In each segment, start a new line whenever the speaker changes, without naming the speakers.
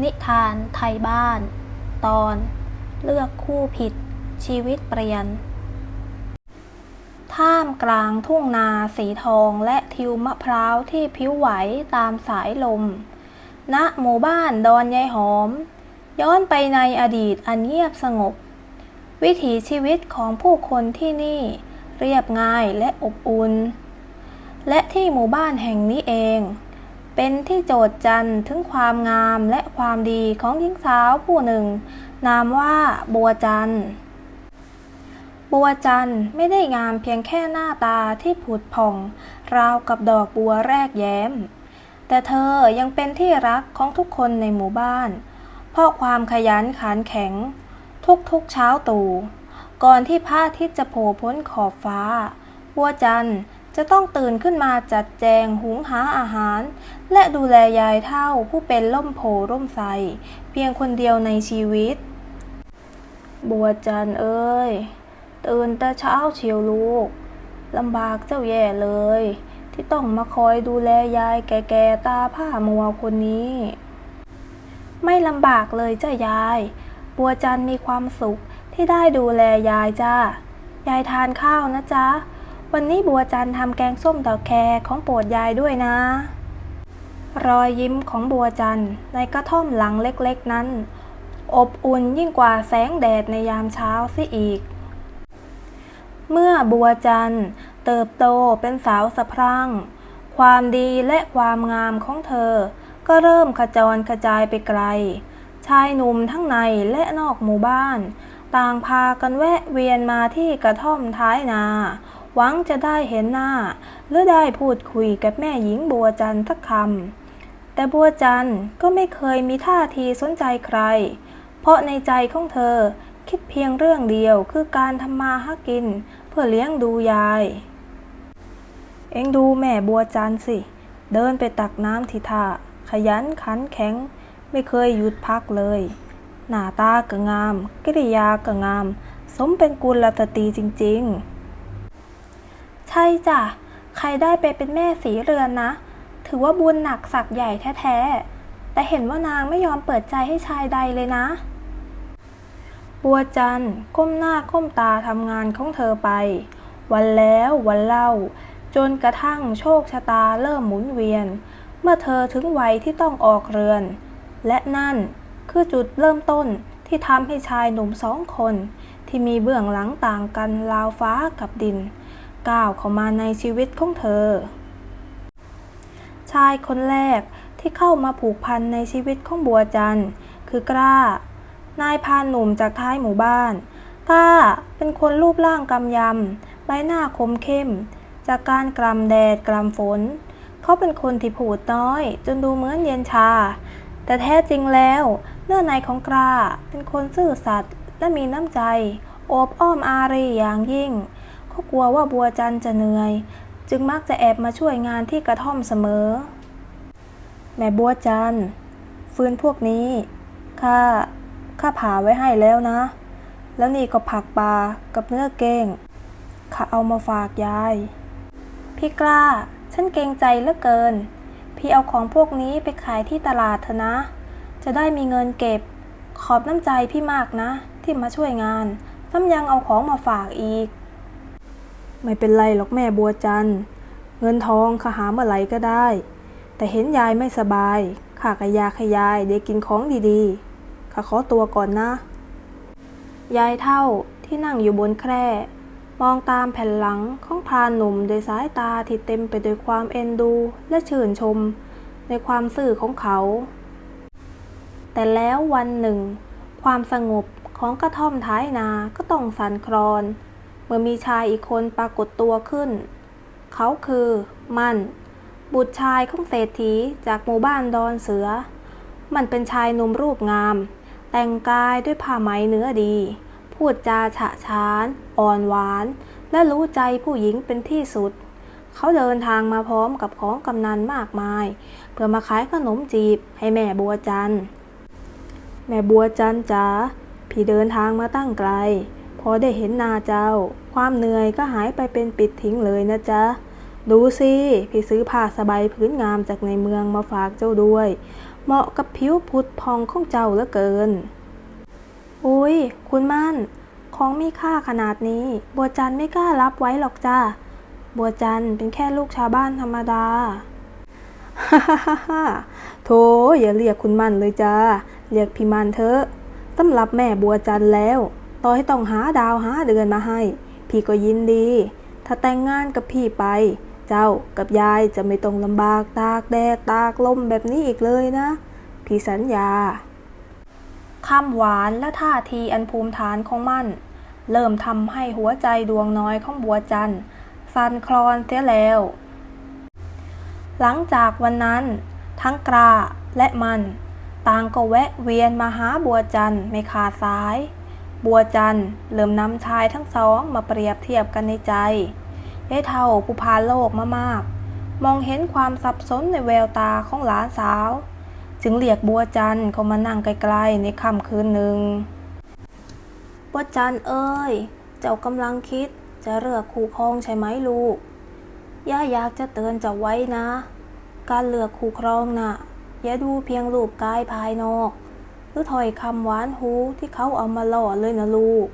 นิทานไทยบ้านตอนเลือกคู่ผิดชีวิตเปลี่ยนท่ามกลางทุ่งนาสีทองและทิวมะพร้าวที่พิ้วไหวตามสายลมณหมู่บ้านดอนยายหอมย้อนไปในอดีตอันเงียบสงบวิถีชีวิตของผู้คนที่นี่เรียบง่ายและอบอุ่นและที่หมู่บ้านแห่งนี้เองเป็นที่โจษจันถึงความงามและความดีของหญิงสาวผู้หนึ่งนามว่าบัวจันทร์บัวจันทร์ไม่ได้งามเพียงแค่หน้าตาที่ผุดผ่องราวกับดอกบัวแรกแย้มแต่เธอยังเป็นที่รักของทุกคนในหมู่บ้านเพราะความขยันขันแข็งทุกเช้าตรู่ก่อนที่พระอาทิตย์จะโผล่พ้นขอบฟ้าบัวจันทร์จะต้องตื่นขึ้นมาจัดแจงหุงหาอาหารและดูแลยายเฒ่าผู้เป็นล่มโพล่มไทรเพียงคนเดียวในชีวิตบัวจันทร์เอ้ยตื่นแต่เช้าเชียวลูกลำบากเจ้าแย่เลยที่ต้องมาคอยดูแลยายแก่ๆตาผ้ามัวคนนี้ไม่ลำบากเลยเจ้ายายบัวจันทร์มีความสุขที่ได้ดูแลยายจ้ายายทานข้าวนะจ๊ะวันนี้บัวจันทร์ทำแกงส้มดอกแคของโปรดยายด้วยนะรอยยิ้มของบัวจันทร์ในกระท่อมหลังเล็กๆนั้นอบอุ่นยิ่งกว่าแสงแดดในยามเช้าเสียอีกเมื่อบัวจันทร์เติบโตเป็นสาวสะพรั่งความดีและความงามของเธอก็เริ่มขจรกระจายไปไกลชายหนุ่มทั้งในและนอกหมู่บ้านต่างพากันแวะเวียนมาที่กระท่อมท้ายนาหวังจะได้เห็นหน้าหรือได้พูดคุยกับแม่หญิงบัวจันทร์สักคำแต่บัวจันทร์ก็ไม่เคยมีท่าทีสนใจใครเพราะในใจของเธอคิดเพียงเรื่องเดียวคือการทำมาหากินเพื่อเลี้ยงดูยายเอ็งดูแม่บัวจันทร์สิเดินไปตักน้ำที่ท่าขยันขันแข็งไม่เคยหยุดพักเลยหน้าตาก็งามกิริยาก็งามสมเป็นกุลสตรีจริงๆใช่จ้ะใครได้ไปเป็นแม่สีเรือนนะถือว่าบุญหนักศักดิ์ใหญ่แท้ๆแต่เห็นว่านางไม่ยอมเปิดใจให้ชายใดเลยนะบัวจันทร์ก้มหน้าก้มตาทำงานของเธอไปวันแล้ววันเล่าจนกระทั่งโชคชะตาเริ่มหมุนเวียนเมื่อเธอถึงวัยที่ต้องออกเรือนและนั่นคือจุดเริ่มต้นที่ทำให้ชายหนุ่ม2 คนที่มีเบื้องหลังต่างกันราวฟ้ากับดินก้าวเข้ามาในชีวิตของเธอชายคนแรกที่เข้ามาผูกพันในชีวิตของบัวจันทร์คือกล้านายพรานหนุ่มจากท้ายหมู่บ้านกล้าเป็นคนรูปร่างกำยำใบหน้าคมเข้มจากการกล่ำแดดกล่ำฝนเขาเป็นคนที่พูดน้อยจนดูเหมือนเย็นชาแต่แท้จริงแล้วเนื้อในของกล้าเป็นคนซื่อสัตย์และมีน้ำใจโอบอ้อมอารีอย่างยิ่งเขากลัวว่าบัวจันทร์จะเหนื่อยจึงมักจะแอบมาช่วยงานที่กระท่อมเสมอแม่บัวจันทร์ฟืนพวกนี้ข้าผ่าไว้ให้แล้วนะแล้วนี่ก็ผักปลากับเนื้อเก้งข้าเอามาฝากยายพี่กล้าฉันเกรงใจเหลือเกินพี่เอาของพวกนี้ไปขายที่ตลาดเถอะนะจะได้มีเงินเก็บขอบน้ำใจพี่มากนะที่มาช่วยงานซ้ำยังเอาของมาฝากอีกไม่เป็นไรหรอกแม่บัวจันทร์เงินทองข้าหาเมื่อไหร่ก็ได้แต่เห็นยายไม่สบายข้าก็อยากให้ยายได้กินของดีๆข้าขอตัวก่อนนะยายเฒ่าที่นั่งอยู่บนแคร่มองตามแผ่นหลังของพรานหนุ่มโดยสายตาที่เต็มไปด้วยความเอ็นดูและชื่นชมในความซื่อของเขาแต่แล้ววันหนึ่งความสงบของกระท่อมท้ายนาก็ต้องสั่นคลอนเมื่อมีชายอีกคนปรากฏตัวขึ้นเขาคือมันบุตรชายของเศรษฐีจากหมู่บ้านดอนเสือมันเป็นชายหนุ่มรูปงามแต่งกายด้วยผ้าไหมเนื้อดีพูดจาฉะฉานอ่อนหวานและรู้ใจผู้หญิงเป็นที่สุดเขาเดินทางมาพร้อมกับของกำนันมากมายเพื่อมาขายขนมจีบให้แม่บัวจันทร์แม่บัวจันทร์จ๋าพี่เดินทางมาตั้งไกลพอได้เห็นหน้าเจ้าความเหนื่อยก็หายไปเป็นปิดทิ้งเลยนะจ๊ะดูสิพี่ซื้อผ้าสบายพื้นงามจากในเมืองมาฝากเจ้าด้วย เหมาะกับผิวผุดพองของเจ้าเหลือเกินอุ้ยคุณมั่นของมีค่าขนาดนี้บัวจันไม่กล้ารับไว้หรอกจ้าบัวจันเป็นแค่ลูกชาวบ้านธรรมดาฮ่าฮ่าฮ่าฮ่าโธ่อย่าเรียกคุณมั่นเลยจ้าเรียกพี่มั่นเถอะสำหรับแม่บัวจันแล้วต่อให้ต้องหาดาวหาเดือนมาให้พี่ก็ยินดีถ้าแต่งงานกับพี่ไปเจ้ากับยายจะไม่ต้องลำบากตากแดดตากลมแบบนี้อีกเลยนะพี่สัญญาคำหวานและท่าทีอันภูมิฐานของมั่นเริ่มทำให้หัวใจดวงน้อยของบัวจันทร์สั่นคลอนเสียแล้วหลังจากวันนั้นทั้งกล้าและมันต่างก็แวะเวียนมาหาบัวจันทร์ไม่ขาดสายบัวจันทร์เริ่มนำชายทั้งสองมาเปรียบเทียบกันในใจยายเฒ่าผู้ผ่านโลกมามากมองเห็นความสับสนในแววตาของหลานสาวจึงเรียกบัวจันทร์เข้ามานั่งไกลๆในค่ำคืนหนึ่งบัวจันทร์เอ้ยเจ้ากำลังคิดจะเลือกคู่ครองใช่ไหมลูกย่าอยากจะเตือนเจ้าไว้นะการเลือกคู่ครองน่ะอย่าดูเพียงรูปกายภายนอกหรือถ้อยคำหวานหูที่เขาเอามาหล่อเลยนะลูก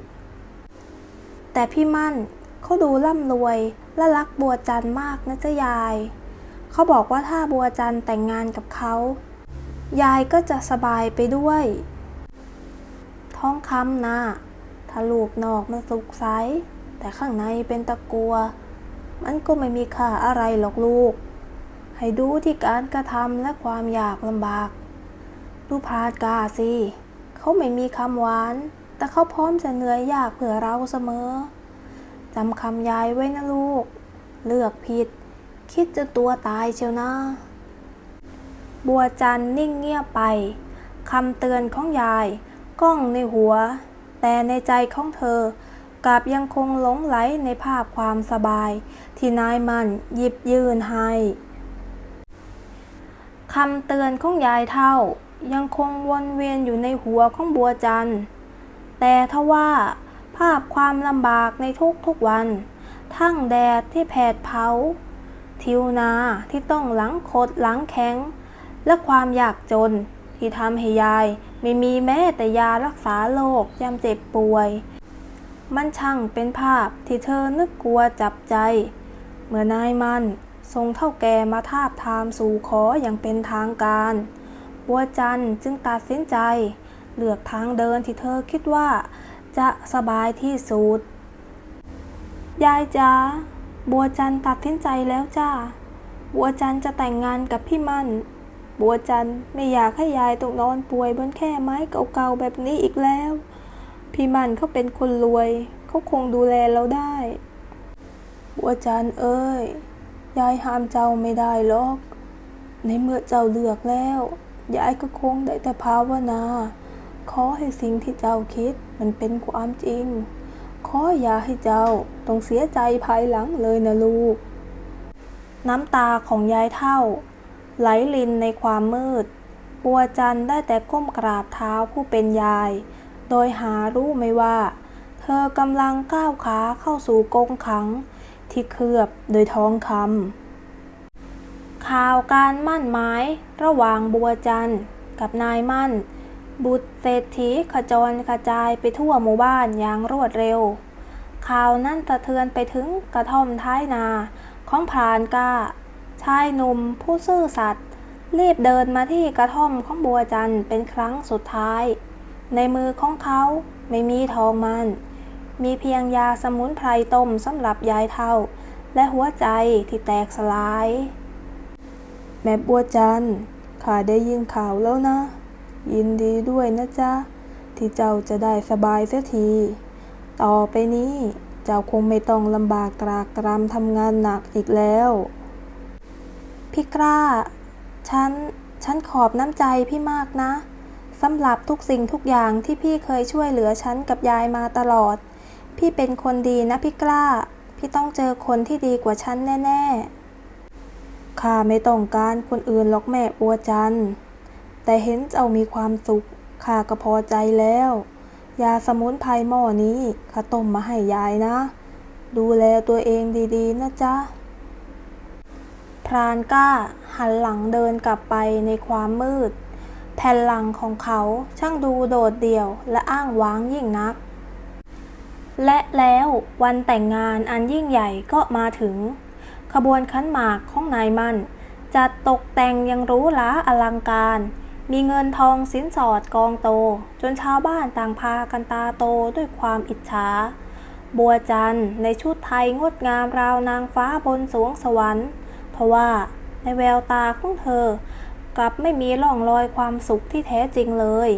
แต่พี่มั่นเขาดูร่ำรวยและรักบัวจันทร์มากนะจ๊ะยายเขาบอกว่าถ้าบัวจันทร์แต่งงานกับเขายายก็จะสบายไปด้วยท้องคำนะถ้าลูกนอกมันสุกใสแต่ข้างในเป็นตะกัวมันก็ไม่มีค่าอะไรหรอกลูกให้ดูที่การกระทำและความยากลำบากดูพาดกาสิเขาไม่มีคำหวานแต่เขาพร้อมจะเหนื่อยยากเพื่อเราเสมอจำคำยายไว้นะลูกเลือกผิดคิดจะตัวตายเชียวนะบัวจันทร์นิ่งเงียบไปคำเตือนของยายก้องในหัวแต่ในใจของเธอกลับยังคงหลงไหลในภาพความสบายที่นายมันหยิบยื่นให้คำเตือนของยายเฒ่ายังคงวนเวียนอยู่ในหัวของบัวจันทร์แต่ทว่าภาพความลำบากในทุกวันทั้งแดดที่แผดเผาทิวนาที่ต้องหลังคดหลังแข็งและความยากจนที่ทำให้ยายไม่มีแม้แต่ยารักษาโรคยามเจ็บป่วยมันช่างเป็นภาพที่เธอนึกกลัวจับใจเมื่อนายมันทรงเฒ่าแก่มาทาบทามสู่ขออย่างเป็นทางการบัวจันทร์จึงตัดสินใจเลือกทางเดินที่เธอคิดว่าจะสบายที่สุดยายจ๋าบัวจันทร์ตัดสินใจแล้วจ้าบัวจันทร์จะแต่งงานกับพี่มั่นบัวจันทร์ไม่อยากให้ยายต้องนอนป่วยบนแคร่ไม้เก่าๆแบบนี้อีกแล้วพี่มั่นเขาเป็นคนรวยเขาคงดูแลเราได้บัวจันทร์เอ้ยยายห้ามเจ้าไม่ได้หรอกในเมื่อเจ้าเลือกแล้วยายก็คงได้แต่ภาวนาขอให้สิ่งที่เจ้าคิดมันเป็นความจริงขออย่าให้เจ้าต้องเสียใจภายหลังเลยนะลูกน้ำตาของยายเฒ่าไหลรินในความมืดบัวจันทร์ได้แต่ก้มกราบเท้าผู้เป็นยายโดยหารู้ไม่ว่าเธอกำลังก้าวขาเข้าสู่กรงขังที่เคลือบโดยทองคำข่าวการมั่นหมายระหว่างบัวจันทร์กับนายมั่นบุตรเศรษฐีขจรกระจายไปทั่วหมู่บ้านอย่างรวดเร็วข่าวนั้นสะเทือนไปถึงกระท่อมท้ายนาของพรานกล้าชายหนุ่มผู้ซื่อสัตย์รีบเดินมาที่กระท่อมของบัวจันทร์เป็นครั้งสุดท้ายในมือของเขาไม่มีทองมันมีเพียงยาสมุนไพรต้มสำหรับยายเฒ่าและหัวใจที่แตกสลายแม่บัวจันทร์ข้าได้ยินข่าวแล้วนะยินดีด้วยนะจ๊ะที่เจ้าจะได้สบายเสียทีต่อไปนี้เจ้าคงไม่ต้องลำบากตรากตรำทำงานหนักอีกแล้วพี่กล้าฉันขอบน้ำใจพี่มากนะสำหรับทุกสิ่งทุกอย่างที่พี่เคยช่วยเหลือฉันกับยายมาตลอดพี่เป็นคนดีนะพี่กล้าพี่ต้องเจอคนที่ดีกว่าฉันแน่ๆข้าไม่ต้องการคนอื่นหรอกแม่บัวจันทร์แต่เห็นเจ้ามีความสุขข้าก็พอใจแล้วยาสมุนไพรหม้อนี้ข้าต้มมาให้ยายนะดูแลตัวเองดีๆนะจ๊ะพรานกล้าหันหลังเดินกลับไปในความมืด แผ่นหลังของเขาช่างดูโดดเดี่ยวและอ้างว้างยิ่งนักและแล้ววันแต่งงานอันยิ่งใหญ่ก็มาถึงขบวนขันหมากของนายมั่นจัดตกแต่งยังหรูหราอลังการมีเงินทองสินสอดกองโตจนชาวบ้านต่างพากันตาโตด้วยความอิจฉาบัวจันทร์ในชุดไทยงดงามราวนางฟ้าบนสวงสวรรค์ทว่าในแววตาของเธอกลับไม่มีร่องรอยความสุขที่แท้จริงเลย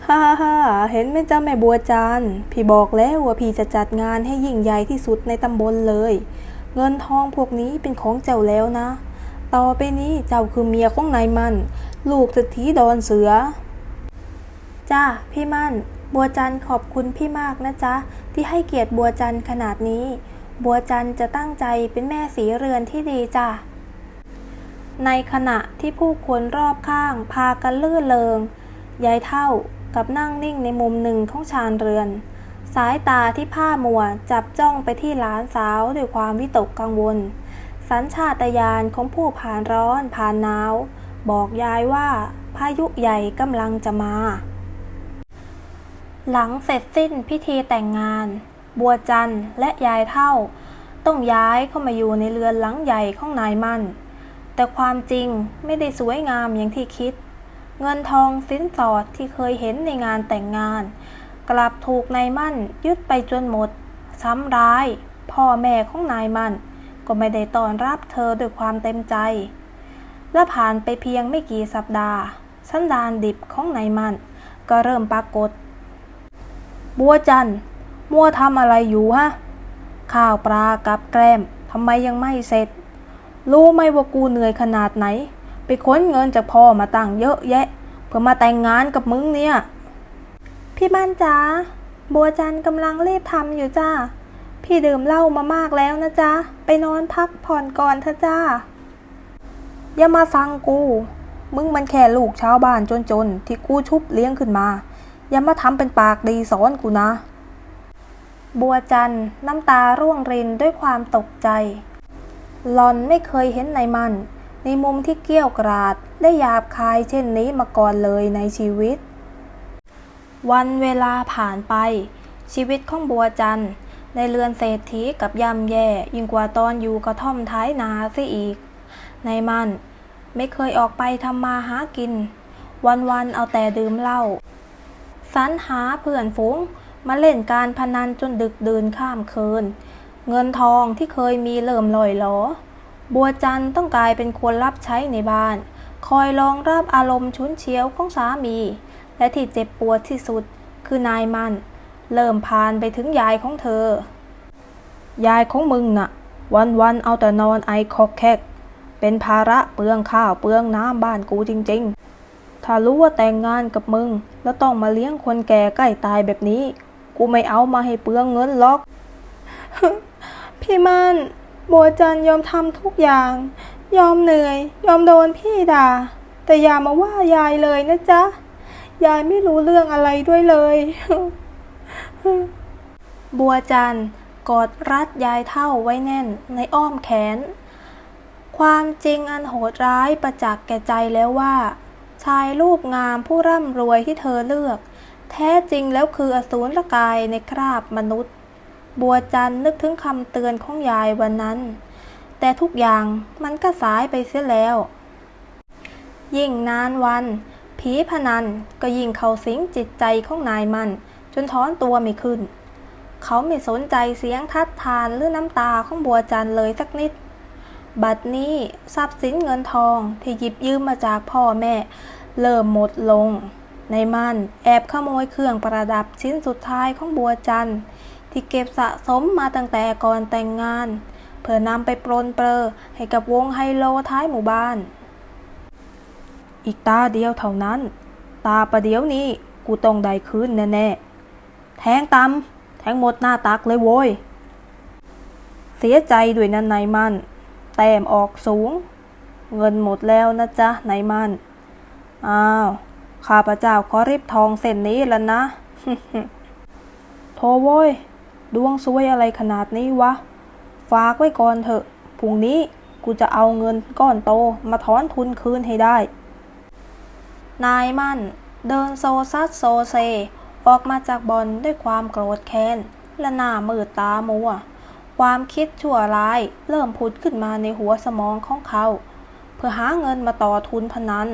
ฮ่าฮ่าเห็นไหมจ๊ะแม่บัวจันทร์พี่บอกแล้วว่าพี่จะจัดงานให้ยิ่งใหญ่ที่สุดในตำบลเลยเงินทองพวกนี้เป็นของเจ้าแล้วนะต่อไปนี้เจ้าคือเมียของนายมั่นลูกเศรษฐีดอนเสือจ้าพี่มั่นบัวจันทร์ขอบคุณพี่มากนะจ๊ะที่ให้เกียรติบัวจันทร์ขนาดนี้บัวจันทร์จะตั้งใจเป็นแม่ศรีเรือนที่ดีจ้ะในขณะที่ผู้คนรอบข้างพากันลื่นเริงยายเฒ่ากับนั่งนิ่งในมุมหนึ่งของชานเรือนสายตาที่ผ้ามัวจับจ้องไปที่หลานสาวด้วยความวิตกกังวลสัญชาตญาณของผู้ผ่านร้อนผ่านหนาวบอกยายว่าพายุใหญ่กำลังจะมาหลังเสร็จสิ้นพิธีแต่งงานบัวจันทร์และยายเฒ่าต้องย้ายเข้ามาอยู่ในเรือนหลังใหญ่ของนายมั่นแต่ความจริงไม่ได้สวยงามอย่างที่คิดเงินทองสินสอดที่เคยเห็นในงานแต่งงานกลับถูกนายมั่นยึดไปจนหมดซ้ำร้ายพ่อแม่ของนายมั่นก็ไม่ได้ต้อนรับเธอด้วยความเต็มใจและผ่านไปเพียงไม่กี่สัปดาห์สันดานดิบของนายมั่นก็เริ่มปรากฏบัวจันทร์มัวทำอะไรอยู่ฮะข้าวปลากับแกล้มทำไมยังไม่เสร็จรู้ไหมว่ากูเหนื่อยขนาดไหนไปค้นเงินจากพ่อมาตั้งเยอะแยะเพื่อมาแต่งงานกับมึงเนี่ยพี่มั่นจ๋าบัวจันทร์กำลังรีบทำอยู่จ้าพี่ดื่มเหล้ามามากแล้วนะจ๊ะไปนอนพักผ่อนก่อนเถอะจ้าอย่ามาฟังกูมึงมันแค่ลูกชาวบ้านจนๆที่กูชุบเลี้ยงขึ้นมาอย่ามาทำเป็นปากดีสอนกูนะบัวจันทร์น้ำตาร่วงรินด้วยความตกใจหล่อนไม่เคยเห็นนายมั่นในมุมที่เกี้ยวกราดและหยาบคายเช่นนี้มาก่อนเลยในชีวิตวันเวลาผ่านไปชีวิตของบัวจันทร์ในเรือนเศรษฐีกับย่ำแย่ยิ่งกว่าตอนอยู่กระท่อมท้ายนาซะอีกนายมั่นไม่เคยออกไปทำมาหากินวันๆเอาแต่ดื่มเหล้าสรรหาเพื่อนฝูงมาเล่นการพนันจนดึกดื่นข้ามคืนเงินทองที่เคยมีเริ่มล่อยหลอบัวจันทร์ต้องกลายเป็นคนรับใช้ในบ้านคอยรองรับอารมณ์ฉุนเฉียวของสามีและที่เจ็บปวดที่สุดคือนายมั่นเริ่มพานไปถึงยายของเธอยายของมึงน่ะวันเอาแต่นอนไอคอกแคกเป็นภาระเปลืองข้าวเปลืองน้ำบ้านกูจริงๆถ้ารู้ว่าแต่งงานกับมึงแล้วต้องมาเลี้ยงคนแก่ใกล้ตายแบบนี้กูไม่เอามาให้เปลืองเงินหรอก พี่มั่นบัวจันทร์ยอมทำทุกอย่างยอมเหนื่อยยอมโดนพี่ด่าแต่อย่ามาว่ายายเลยนะจ๊ะยายไม่รู้เรื่องอะไรด้วยเลย บัวจันทร์กอดรัดยายเฒ่าไว้แน่นในอ้อมแขนความจริงอันโหดร้ายประจักษ์แก่ใจแล้วว่าชายรูปงามผู้ร่ำรวยที่เธอเลือกแท้จริงแล้วคืออสูรกายในคราบมนุษย์บัวจันทร์นึกถึงคำเตือนของยายวันนั้นแต่ทุกอย่างมันก็สายไปเสียแล้วยิ่งนานวันผีพนันก็ยิ่งเข้าสิงจิตใจของนายมันจนถอนตัวไม่ขึ้นเขาไม่สนใจเสียงทัดทานหรือน้ำตาของบัวจันทร์เลยสักนิดบัดนี้ทรัพย์สินเงินทองที่หยิบยืมมาจากพ่อแม่เริ่มหมดลงนายมันแอบขโมยเครื่องประดับชิ้นสุดท้ายของบัวจันทร์ที่เก็บสะสมมาตั้งแต่ก่อนแต่งงานเพื่อนำไปปรนเปรอให้กับวงไฮโลท้ายหมู่บ้านอีกตาเดียวเท่านั้นตาประเดี๋ยวนี้กูต้องได้คืนแน่ๆแทงตำแทงหมดหน้าตักเลยโว้ยเสียใจด้วยนะนายมันแต้มออกสูงเงินหมดแล้วนะจ๊ะนายมันอ้าวข้าพเจ้าขอริบทองเส้นนี้แล้วนะ โธ่โว้ยดวงซวยอะไรขนาดนี้วะฝากไว้ก่อนเถอะพรุ่งนี้กูจะเอาเงินก้อนโตมาถอนทุนคืนให้ได้ นายมั่นเดินโซซัดโซเซออกมาจากบ่อนด้วยความโกรธแค้นและหน้ามืดตามัวความคิดชั่วร้ายเริ่มผุดขึ้นมาในหัวสมองของเขาเพื่อหาเงินมาต่อทุนพนัน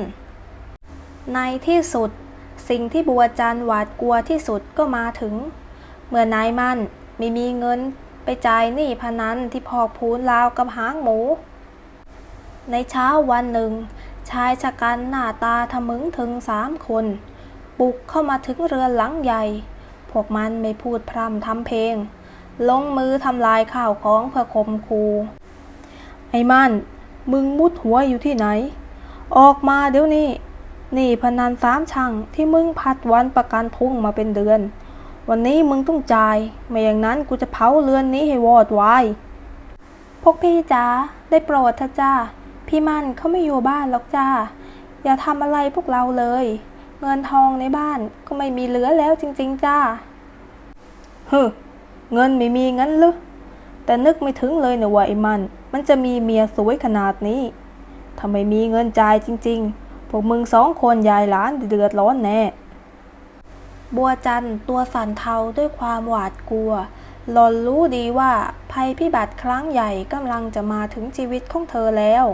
ในที่สุดสิ่งที่บัวจันทร์หวาดกลัวที่สุดก็มาถึงเมื่อนายมั่นไม่มีเงินไปจ่ายหนี้พนันที่พอกพูนราวกับหางหมูในเช้าวันหนึ่งชายชะกันหน้าตาทะมึงถึง3 คนบุกเข้ามาถึงเรือนหลังใหญ่พวกมันไม่พูดพร่ำทำเพลงลงมือทำลายข้าวของเพื่อข่มขู่ไอ้มั่นมึงมุดหัวอยู่ที่ไหนออกมาเดี๋ยวนี้นี่พนัน3 ชั่งที่มึงผัดวันประกันพรุ่งมาเป็นเดือนวันนี้มึงต้องจ่ายไม่อย่างนั้นกูจะเผาเรือนนี้ให้วอดวายพวกพี่จ๋าได้โปรดเถอะจ้าพี่มั่นเขาไม่อยู่บ้านหรอกจ้าอย่าทำอะไรพวกเราเลยเงินทองในบ้านก็ไม่มีเหลือแล้วจริงๆจ้าเงินไม่มีงั้นหรือแต่นึกไม่ถึงเลยนะว่าไอ้มันจะมีเมียสวยขนาดนี้ถ้าไม่มีเงินจ่ายจริงๆพวกมึง2 คนยายหลานเดือดร้อนแน่บัวจันทร์ตัวสั่นเทาด้วยความหวาดกลัวหล่อนรู้ดีว่าภัยพิบัติครั้งใหญ่กำลังจะมาถึงชีวิตของเธอแล้ว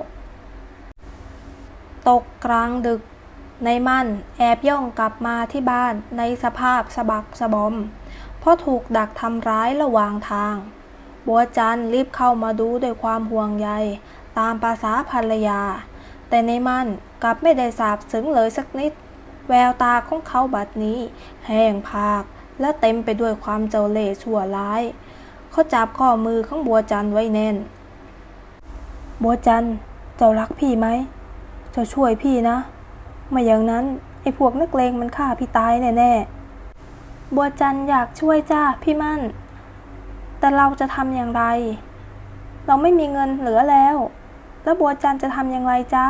ตกกลางดึกนายมั่นแอบย่องกลับมาที่บ้านในสภาพสะบักสะบอมเพราะถูกดักทำร้ายระหว่างทางบัวจันทร์รีบเข้ามาดูด้วยความห่วงใยตามภาษาภรรยาแต่นายมั่นกลับไม่ได้สาบซึ้งเลยสักนิดแววตาของเขาบัดนี้แห้งผากและเต็มไปด้วยความเจ้าเล่ห์ชั่วร้ายเขาจับข้อมือของบัวจันทร์ไว้แน่นบัวจันทร์เจ้ารักพี่ไหมเจ้าช่วยพี่นะไม่อย่างนั้นไอ้พวกนักเลงมันฆ่าพี่ตายแน่ๆบัวจันทร์อยากช่วยจ้าพี่มั่นแต่เราจะทำอย่างไรเราไม่มีเงินเหลือแล้วแล้วบัวจันทร์จะทำอย่างไรจ๊ะ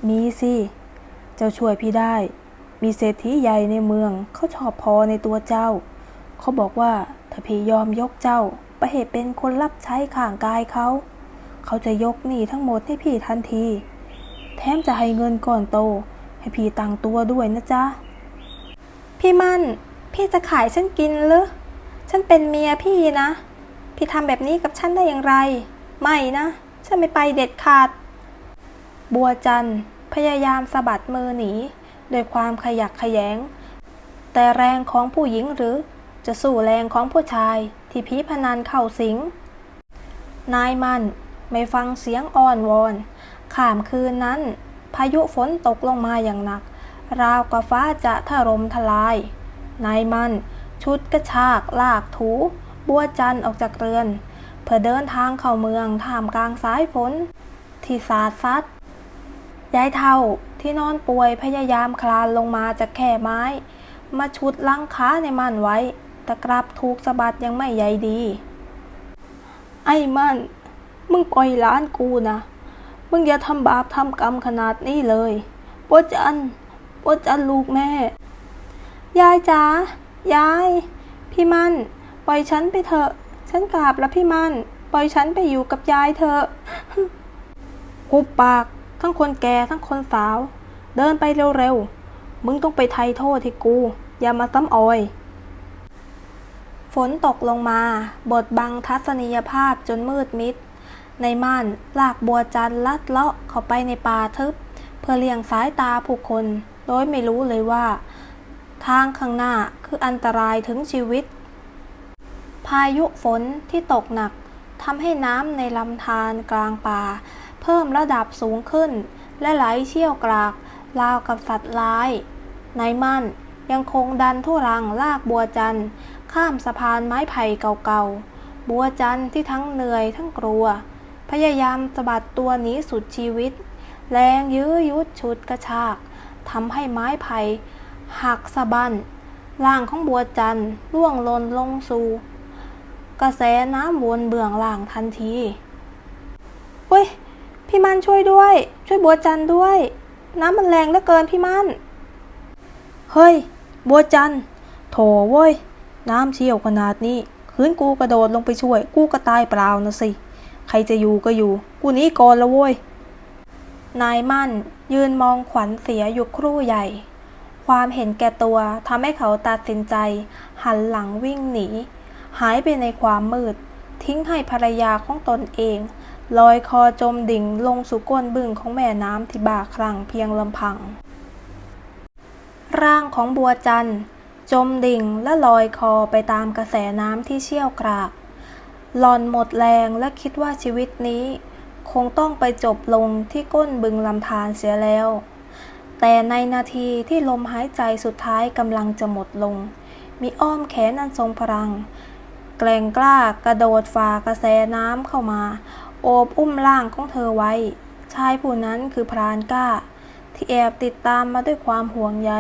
มีสิเจ้าช่วยพี่ได้มีเศรษฐีใหญ่ในเมืองเขาชอบพอในตัวเจ้าเขาบอกว่าถ้าพี่ยอมยกเจ้าไปให้เป็นคนรับใช้ข้างกายเขาจะยกหนี้ทั้งหมดให้พี่ทันทีแถมจะให้เงินก้อนโตให้พี่ตั้งตัวด้วยนะจ๊ะพี่มั่นพี่จะขายฉันกินหรือฉันเป็นเมียพี่นะพี่ทำแบบนี้กับฉันได้อย่างไรไม่นะฉันไม่ไปเด็ดขาดบัวจันทร์พยายามสะบัดมือหนีด้วยความขยักขยงแต่แรงของผู้หญิงหรือจะสู้แรงของผู้ชายที่ผีพนันเข้าสิงนายมั่นไม่ฟังเสียงอ้อนวอนข้ามคืนนั้นพายุฝนตกลงมาอย่างหนักราวกับฟ้าจะถล่มทลายนายมั่นชุดกระชากลากถูบัวจันทร์ออกจากเรือนเพื่อเดินทางเข้าเมืองท่ามกลางสายฝนที่สาดซัดยายเฒ่าที่นอนป่วยพยายามคลานลงมาจากแค่ไม้มาชุดลังขาในมั่นไว้แต่กลับถูกสะบัดยังไม่ใยดีไอ้มั่นมึงปล่อยหลานกูนะมึงอย่าทำบาปทำกรรมขนาดนี้เลยบัวจันทร์ลูกแม่ยายจ๋ายายพี่มั่นปล่อยฉันไปเถอะฉันกราบแล้วพี่มั่นปล่อยฉันไปอยู่กับยายเถอะหุบปากทั้งคนแก่ทั้งคนสาวเดินไปเร็วๆมึงต้องไปไถ่โทษให้กูอย่ามาซ้ำออยฝนตกลงมาบดบังทัศนียภาพจนมืดมิดในม่านลากบัวจันทร์ลัดเลาะเข้าไปในป่าทึบเพื่อเลี่ยงสายตาผู้คนโดยไม่รู้เลยว่าทางข้างหน้าคืออันตรายถึงชีวิตพายุฝนที่ตกหนักทำให้น้ำในลำธารกลางป่าเพิ่มระดับสูงขึ้นและไหลเชี่ยวกรากราวกับสัตว์ร้ายนายมั่นยังคงดันทุรังลากบัวจันทร์ข้ามสะพานไม้ไผ่เก่าๆบัวจันทร์ที่ทั้งเหนื่อยทั้งกลัวพยายามสะบัดตัวหนีสุดชีวิตแรงยื้อยุดฉุดกระชากทำให้ไม้ไผ่หักสะบั้นร่างของบัวจันทร์ร่วงหล่นลงสู่กระแสน้ำวนเบื้องล่างทันทีเฮ้ยพี่มั่นช่วยด้วยช่วยบัวจันทร์ด้วยน้ำมันแรงเหลือเกินพี่มั่นเฮ้ยบัวจันทร์โถเว้ยน้ำเชี่ยวขนาดนี้คืนกูกระโดดลงไปช่วยกูก็ตายเปล่านะสิใครจะอยู่ก็อยู่กูหนีก่อนละเว้ยนายมั่น ยืนมองขวัญเสียอยู่ครู่ใหญ่ความเห็นแก่ตัวทำให้เขาตัดสินใจหันหลังวิ่งหนีหายไปในความมืดทิ้งให้ภรรยาของตนเองลอยคอจมดิ่งลงสู่ก้นบึ้งของแม่น้ำที่บ่าครั่งเพียงลำพังร่างของบัวจันทร์จมดิ่งและลอยคอไปตามกระแสน้ำที่เชี่ยวกรากหล่อนหมดแรงและคิดว่าชีวิตนี้คงต้องไปจบลงที่ก้นบึงลำธารเสียแล้วแต่ในนาทีที่ลมหายใจสุดท้ายกำลังจะหมดลงมีอ้อมแขนอันทรงพลังแกร่งกล้ากระโดดฝ่ากระแสน้ำเข้ามาโอบอุ้มร่างของเธอไว้ชายผู้นั้นคือพรานกล้าที่แอบติดตามมาด้วยความห่วงใย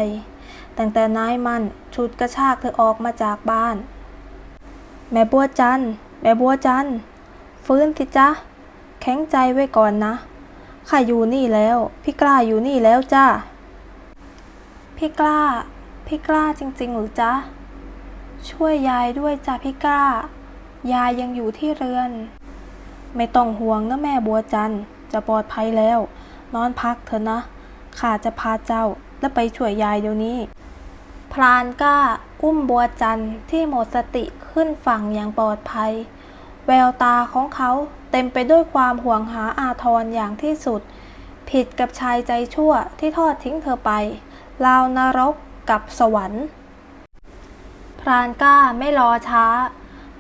ตั้งแต่นายมันฉุดกระชากเธอออกมาจากบ้านแม่บัวจันทร์แม่บัวจันทร์ฟื้นสิจ๊ะแข็งใจไว้ก่อนนะข้าอยู่นี่แล้วพี่กล้าอยู่นี่แล้วจ้าพี่กล้าจริงๆหรือจ๊ะช่วยยายด้วยจ้ะพี่กล้ายายยังอยู่ที่เรือนไม่ต้องห่วงนะแม่บัวจันทร์จะปลอดภัยแล้วนอนพักเถอะนะข้าจะพาเจ้าและไปช่วยยายเดี๋ยวนี้พรานกล้าอุ้มบัวจันทร์ที่หมดสติขึ้นฝั่งอย่างปลอดภัยแววตาของเขาเต็มไปด้วยความห่วงหาอาทรอย่างที่สุดผิดกับชายใจชั่วที่ทอดทิ้งเธอไปราวนรกกับสวรรค์พรานกล้าไม่รอช้า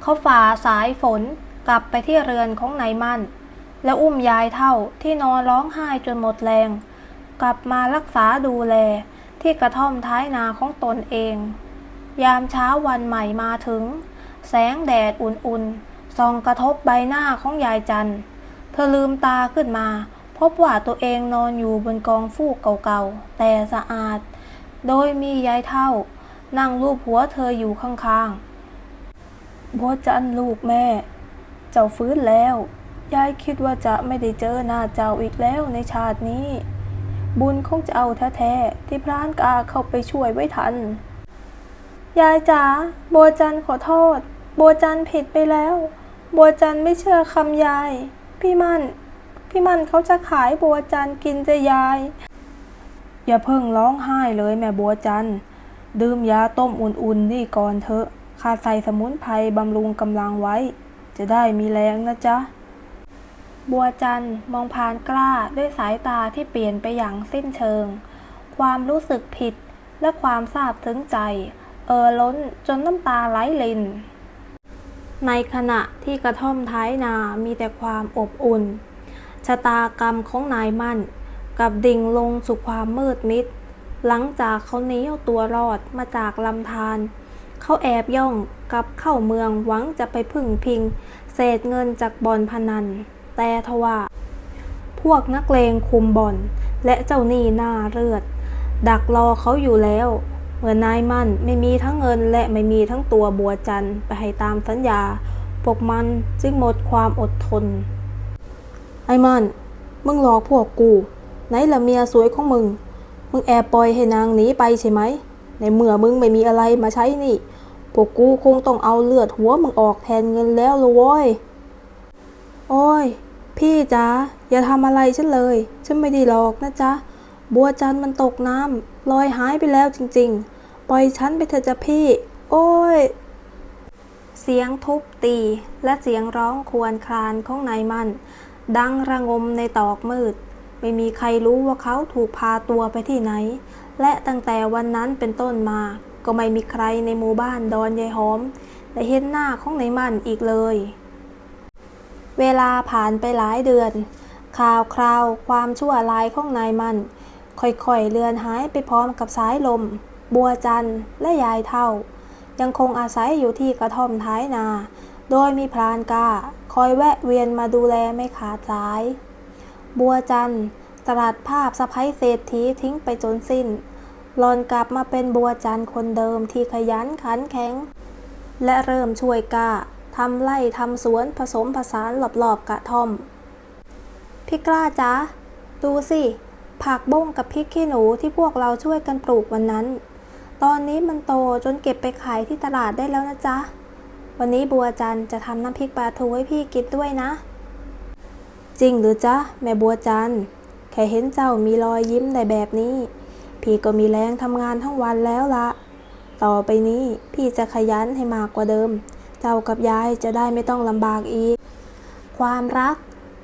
เขาฝ่าสายฝนกลับไปที่เรือนของนายมั่นและอุ้มยายเฒ่าที่นอนร้องไห้จนหมดแรงกลับมารักษาดูแลที่กระท่อมท้ายนาของตนเองยามเช้าวันใหม่มาถึงแสงแดดอุ่นๆส่องกระทบใบหน้าของยายจันทร์เธอลืมตาขึ้นมาพบว่าตัวเองนอนอยู่บนกองฟูกเก่าๆแต่สะอาดโดยมียายเฒ่านั่งลูบหัวเธออยู่ข้างๆบัวจันทร์ลูกแม่เจ้าฟื้นแล้วยายคิดว่าจะไม่ได้เจอหน้าเจ้าอีกแล้วในชาตินี้บุญของเจ้าแท้ๆที่พรานกล้าเข้าไปช่วยไว้ทันยายจ๋าบัวจันทร์ขอโทษบัวจันทร์ผิดไปแล้วบัวจันทร์ไม่เชื่อคำยายพี่มันเขาจะขายบัวจันทร์กินจะยายอย่าเพิ่งร้องไห้เลยแม่บัวจันทร์ดื่มยาต้มอุ่นๆนี่ก่อนเถอะข้าใส่สมุนไพรบำรุงกำลังไว้จะได้มีแรงนะจ๊ะบัวจันทร์มองพรานกล้าด้วยสายตาที่เปลี่ยนไปอย่างสิ้นเชิงความรู้สึกผิดและความซาบซึ้งใจล้นจนน้ำตาไหลรินในขณะที่กระท่อมท้ายนามีแต่ความอบอุ่นชะตากรรมของนายมั่นกับดิ่งลงสู่ความมืดมิดหลังจากเขาหนีเอาตัวรอดมาจากลำธารเขาแอบย่องกลับเข้าเมืองหวังจะไปพึ่งพิงเศษเงินจากบ่อนพนันแต่ทว่าพวกนักเลงคุมบ่อนและเจ้าหนี้หน้าเลือดดักรอเขาอยู่แล้วเมื่อนายมั่นไม่มีทั้งเงินและไม่มีทั้งตัวบัวจันทร์ไปให้ตามสัญญาพวกมันจึงหมดความอดทนไอ้มั่นมึงหลอกพวกกูไหนละเมียสวยของมึงแอบปล่อยให้นางหนีไปใช่ไหมในเมื่อมึงไม่มีอะไรมาใช้นี่พวกกูคงต้องเอาเลือดหัวมึงออกแทนเงินแล้วละโว้ยโอ้ยพี่จ๋าอย่าทำอะไรฉันเลยฉันไม่ได้หลอกนะจ๊ะบัวจันทร์มันตกน้ำลอยหายไปแล้วจริงๆปล่อยฉันไปเถอะจ้ะพี่โอ้ยเสียงทุบตีและเสียงร้องครวญครางของนายมั่นดังระงมในตอกมืดไม่มีใครรู้ว่าเขาถูกพาตัวไปที่ไหนและตั้งแต่วันนั้นเป็นต้นมาก็ไม่มีใครในหมู่บ้านดอนยายหอมได้เห็นหน้าของนายมั่นอีกเลยเวลาผ่านไปหลายเดือนข่าวคราวความชั่วร้ายของนายมั่นค่อยๆเลือนหายไปพร้อมกับสายลมบัวจันทร์และยายเฒ่ายังคงอาศัยอยู่ที่กระท่อมท้ายนาโดยมีพรานกล้าคอยแวะเวียนมาดูแลไม่ขาดสายบัวจันทร์สลัดภาพสะใภ้เศรษฐีทิ้งไปจนสิ้นหล่อนกลับมาเป็นบัวจันทร์คนเดิมที่ขยันขันแข็งและเริ่มช่วยกล้าทำไร่ทำสวนผสมผสานรอบๆกระท่อมพี่กล้าจ๊ะดูสิผักบุ้งกับพริกขี้หนูที่พวกเราช่วยกันปลูกวันนั้นตอนนี้มันโตจนเก็บไปขายที่ตลาดได้แล้วนะจ๊ะวันนี้บัวจันทร์จะทำน้ำพริกปลาทูให้พี่กินด้วยนะจริงหรือจ๊ะแม่บัวจันทร์ ค่เห็นเจ้ามีรอยยิ้มในแบบนี้พี่ก็มีแรงทำงานทั้งวันแล้วละต่อไปนี้พี่จะขยันให้มากกว่าเดิมเจ้ากับยายจะได้ไม่ต้องลำบากอีกความรัก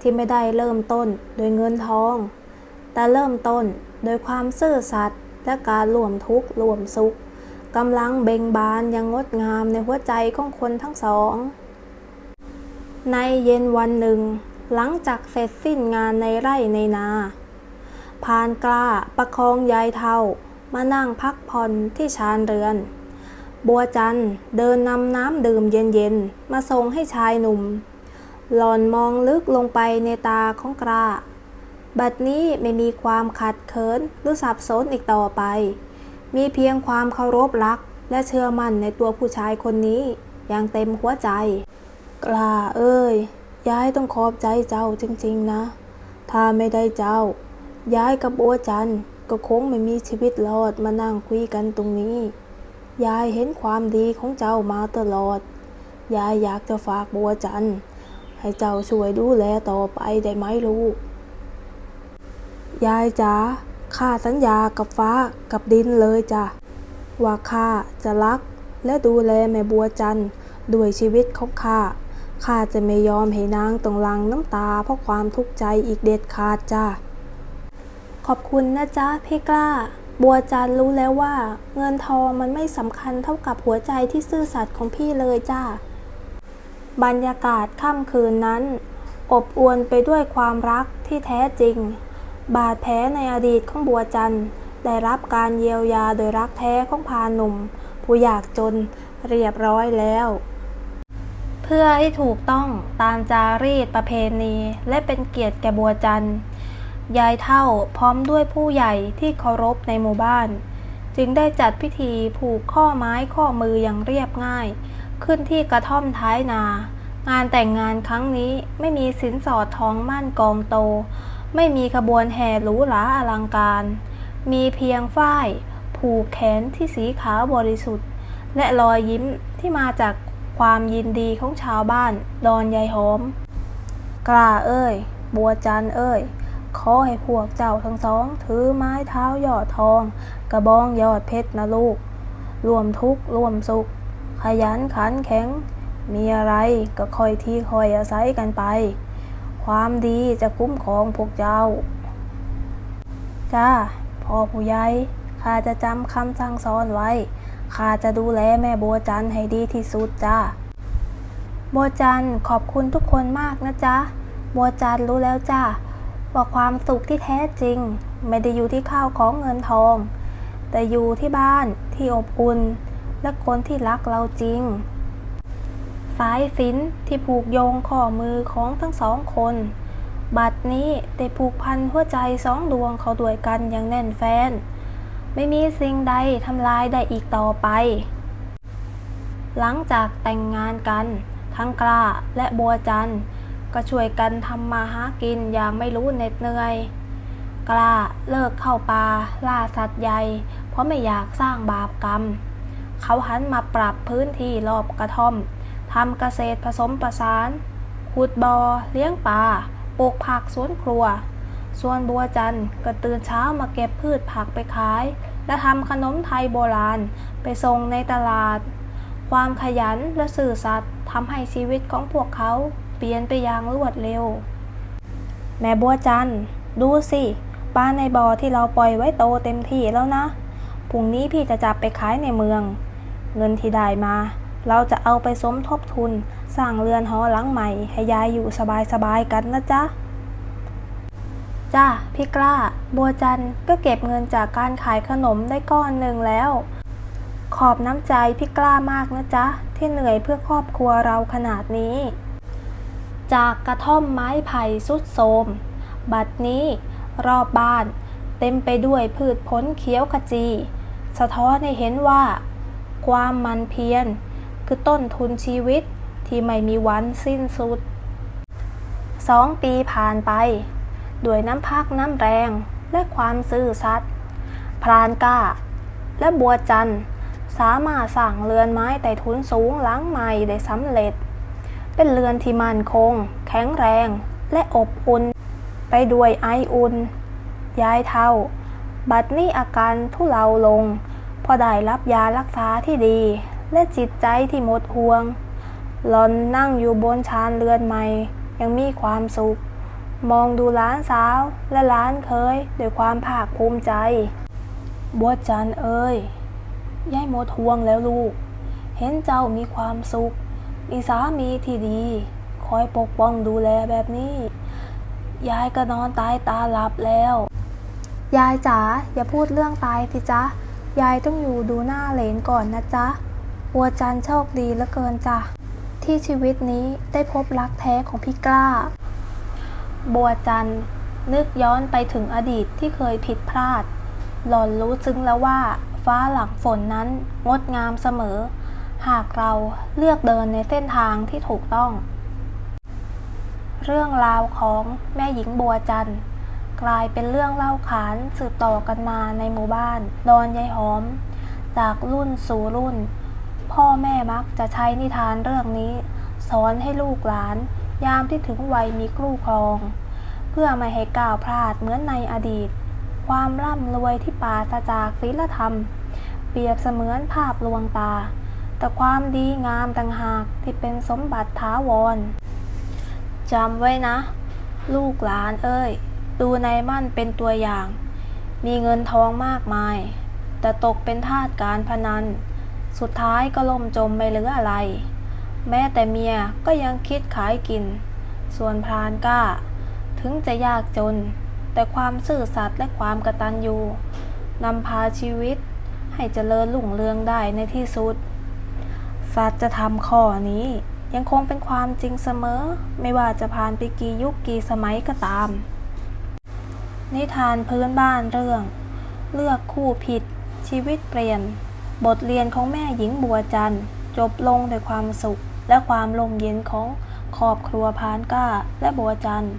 ที่ไม่ได้เริ่มต้นโดยเงินทองแต่เริ่มต้นโดยความซื่อสัตย์และการร่วมทุกข์ร่วมสุขกำลังเบ่งบานอย่างงดงามในหัวใจของคนทั้งสองในเย็นวันหนึ่งหลังจากเสร็จสิ้นงานในไร่ในนาพรานกล้าประคองยายเฒ่ามานั่งพักผ่อนที่ชานเรือนบัวจันทร์เดินนำน้ำดื่มเย็นๆมาส่งให้ชายหนุ่มหล่อนมองลึกลงไปในตาของกล้าบัดนี้ไม่มีความขัดเขินหรือสับสนอีกต่อไปมีเพียงความเคารพรักและเชื่อมั่นในตัวผู้ชายคนนี้อย่างเต็มหัวใจกล้าเอ้ยยายต้องขอบใจเจ้าจริงๆนะถ้าไม่ได้เจ้ายายกับบัวจันทร์ก็คงไม่มีชีวิตรอดมานั่งคุยกันตรงนี้ยายเห็นความดีของเจ้ามาตลอดยายอยากจะฝากบัวจันทร์ให้เจ้าช่วยดูแลต่อไปได้ไหมลูกยายจ๋าข้าสัญญากับฟ้ากับดินเลยจ้ะว่าข้าจะรักและดูแลแม่บัวจันทร์ด้วยชีวิตของข้าจะไม่ยอมให้นางต้องหลั่งน้ำตาเพราะความทุกข์ใจอีกเด็ดขาดจ้ะขอบคุณนะจ๊ะพี่กล้าบัวจันทร์รู้แล้วว่าเงินทองมันไม่สำคัญเท่ากับหัวใจที่ซื่อสัตย์ของพี่เลยจ้ะบรรยากาศค่ำคืนนั้นอบอวลไปด้วยความรักที่แท้จริงบาดแผลในอดีตของบัวจันทร์ได้รับการเยียวยาโดยรักแท้ของพรานหนุ่มผู้ยากจนเรียบร้อยแล้วเพื่อให้ถูกต้องตามจารีตประเพณีและเป็นเกียรติแก่บัวจันทร์ยายเฒ่าพร้อมด้วยผู้ใหญ่ที่เคารพในหมู่บ้านจึงได้จัดพิธีผูกข้อไม้ข้อมืออย่างเรียบง่ายขึ้นที่กระท่อมท้ายนางานแต่งงานครั้งนี้ไม่มีสินสอดทองมั่นกองโตไม่มีขบวนแห่หรูหราอลังการมีเพียงฝ้ายผูกแขนที่สีขาวบริสุทธิ์และรอยยิ้มที่มาจากความยินดีของชาวบ้านดอนยายหอมกล้าเอ้ยบัวจันทร์เอ้ยขอให้พวกเจ้าทั้งสองถือไม้เท้ายอดทองกระบองยอดเพชรนะลูกร่วมทุกข์ร่วมสุขขยันขันแข็งมีอะไรก็ค่อยที่ค่อยอาศัยกันไปความดีจะคุ้มครองพวกเจ้าจ้าพ่อผู้ใหญ่ข้าจะจำคำสั่งสอนไว้ข้าจะดูแลแม่บัวจันทร์ให้ดีที่สุดจ้าบัวจันทร์ขอบคุณทุกคนมากนะจ๊ะบัวจันทร์รู้แล้วจ้าว่าความสุขที่แท้จริงไม่ได้อยู่ที่ข้าวของเงินทองแต่อยู่ที่บ้านที่อบอุ่นและคนที่รักเราจริงสายสิญจน์ที่ผูกโยงข้อมือของทั้งสองคนบัดนี้ได้ผูกพันหัวใจสองดวงเข้าด้วยกันอย่างแน่นแฟ้นไม่มีสิ่งใดทำลายได้อีกต่อไปหลังจากแต่งงานกันทั้งกล้าและบัวจันทร์ก็ช่วยกันทำมาหากินอย่างไม่รู้เหน็ดเหนื่อยกล้าเลิกเข้าป่าล่าสัตว์ใหญ่เพราะไม่อยากสร้างบาปกรรมเขาหันมาปรับพื้นที่รอบกระท่อมทำเกษตรผสมผสานขุดบ่อเลี้ยงปลาปลูกผักสวนครัวส่วนบัวจันทร์ก็ตื่นเช้ามาเก็บพืชผักไปขายและทำขนมไทยโบราณไปส่งในตลาดความขยันและซื่อสัตย์ทำให้ชีวิตของพวกเขาเปลี่ยนไปอย่างรวดเร็วแม่บัวจันทร์ดูสิปลาในบ่อที่เราปล่อยไว้โตเต็มที่แล้วนะพรุ่งนี้พี่จะจับไปขายในเมืองเงินที่ได้มาเราจะเอาไปสมทบทุนสร้างเรือนหอหลังใหม่ให้ยายอยู่สบายๆกันนะจ๊ะจ้าพี่กล้าบัวจันทร์ก็เก็บเงินจากการขายขนมได้ก้อนหนึ่งแล้วขอบน้ำใจพี่กล้ามากนะจ๊ะที่เหนื่อยเพื่อครอบครัวเราขนาดนี้จากกระท่อมไม้ไผ่สุดโทรมบัดนี้รอบบ้านเต็มไปด้วยพืชผลเขียวขจีสะท้อนให้เห็นว่าความมันเพียรคือต้นทุนชีวิตที่ไม่มีวันสิ้นสุด2 ปีผ่านไปด้วยน้ำพักน้ำแรงและความซื่อสัตย์พรานกล้าและบัวจันทร์สามารถสร้างเรือนไม้ใต้ถุนสูงหลังใหม่ได้สำเร็จเป็นเรือนที่มั่นคงแข็งแรงและอบอุ่นไปด้วยไออุ่น ยายเฒ่า บัดนี้อาการทุเลาลงพอได้รับยารักษาที่ดีและจิตใจที่หมดห่วงหล่อนนั่งอยู่บนชานเรือนใหม่ยังมีความสุขมองดูหลานสาวและหลานเคยด้วยความภาคภูมิใจบัวจันทร์เอ้ยยายหมดห่วงแล้วลูกเห็นเจ้ามีความสุขมีสามีที่ดีคอยปกป้องดูแลแบบนี้ยายก็นอนตายตาหลับแล้วยายจ๋าอย่าพูดเรื่องตายสิจ๊ะยายต้องอยู่ดูหน้าเหลนก่อนนะจ๊ะบัวจันทร์โชคดีเหลือเกินจ้ะที่ชีวิตนี้ได้พบรักแท้ของพี่กล้าบัวจันทร์นึกย้อนไปถึงอดีตที่เคยผิดพลาดหล่อนรู้ซึ้งแล้วว่าฟ้าหลังฝนนั้นงดงามเสมอหากเราเลือกเดินในเส้นทางที่ถูกต้องเรื่องราวของแม่หญิงบัวจันทร์กลายเป็นเรื่องเล่าขานสืบต่อกันมาในหมู่บ้านดอนยายหอมจากรุ่นสู่รุ่นพ่อแม่มักจะใช้นิทานเรื่องนี้สอนให้ลูกหลานยามที่ถึงวัยมีคู่ครองเพื่อไม่ให้ก้าวพลาดเหมือนในอดีตความร่ำรวยที่ปราศจากศีลธรรมเปรียบเสมือนภาพลวงตาแต่ความดีงามต่างหากที่เป็นสมบัติถาวรจำไว้นะลูกหลานเอ้ยดูนายมั่นเป็นตัวอย่างมีเงินทองมากมายแต่ตกเป็นทาสการพนันสุดท้ายก็ล่มจมไม่เหลืออะไรแม้แต่เมียก็ยังคิดขายกินส่วนพรานกล้าถึงจะยากจนแต่ความซื่อสัตย์และความกตัญญูนำพาชีวิตให้เจริญรุ่งเรืองได้ในที่สุดสัจธรรมข้อนี้ยังคงเป็นความจริงเสมอไม่ว่าจะผ่านไปกี่ยุคกี่สมัยก็ตามนิทานพื้นบ้านเรื่องเลือกคู่ผิดชีวิตเปลี่ยนบทเรียนของแม่หญิงบัวจันทร์จบลงด้วยความสุขและความร่มเย็นของครอบครัวพรานกล้าและบัวจันทร์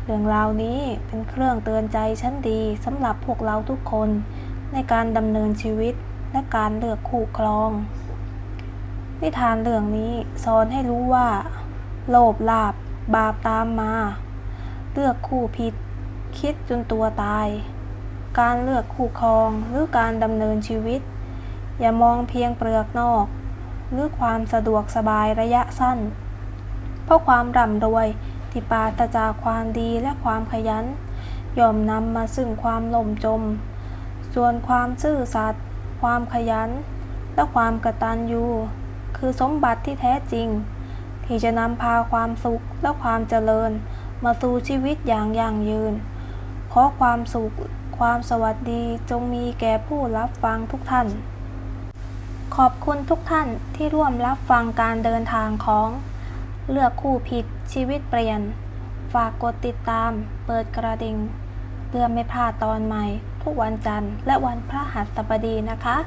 เรื่องราวนี้เป็นเครื่องเตือนใจชั้นดีสำหรับพวกเราทุกคนในการดำเนินชีวิตและการเลือกคู่ครองนิทานเรื่องนี้สอนให้รู้ว่าโลภลาภบาปตามมาเลือกคู่ผิดคิดจนตัวตายการเลือกคู่ครองหรือการดำเนินชีวิตอย่ามองเพียงเปลือกนอกหรือความสะดวกสบายระยะสั้นเพราะความร่ำรวยที่ปราศจากความดีและความขยันย่อมนำมาซึ่งความล่มจมส่วนความซื่อสัตย์ความขยันและความกตัญญูคือสมบัติที่แท้จริงที่จะนำพาความสุขและความเจริญมาสู่ชีวิตอย่างยั่งยืนขอความสุขความสวัสดีจงมีแก่ผู้รับฟังทุกท่านขอบคุณทุกท่านที่ร่วมรับฟังการเดินทางของเลือกคู่ผิดชีวิตเปลี่ยนฝากกดติดตามเปิดกระดิ่งเพื่อไม่พลาดตอนใหม่ทุกวันจันทร์และวันพฤหัสบดีนะคะ